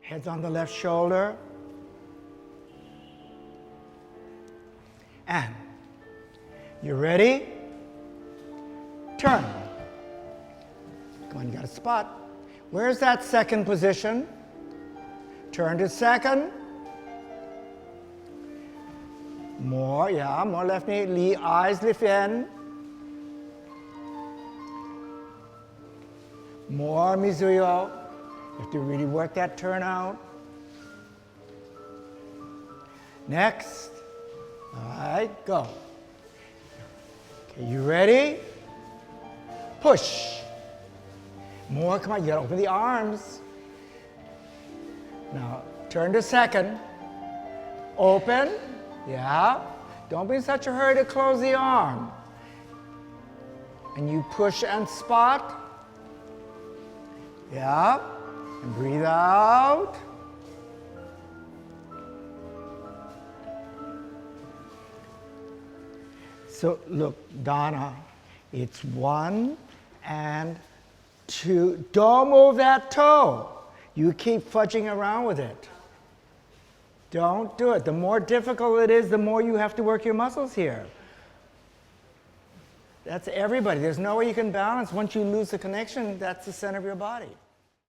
Head's on the left shoulder. And you ready? Turn. Come on, you got a spot. Where's that second position? Turn to second. More, yeah, more left knee, eyes lift in. More Mizuyo. You have to really work that turn out. Next. All right, go. Okay, you ready? Push. More, come on, you gotta open the arms. Now, turn to second. Open. Yeah. Don't be in such a hurry to close the arm. And you push and spot. Yeah. And breathe out. So look, Donna, it's 1 and 2. Don't move that toe. You keep fudging around with it. Don't do it. The more difficult it is, the more you have to work your muscles here. That's everybody. There's no way you can balance. Once you lose the connection, that's the center of your body.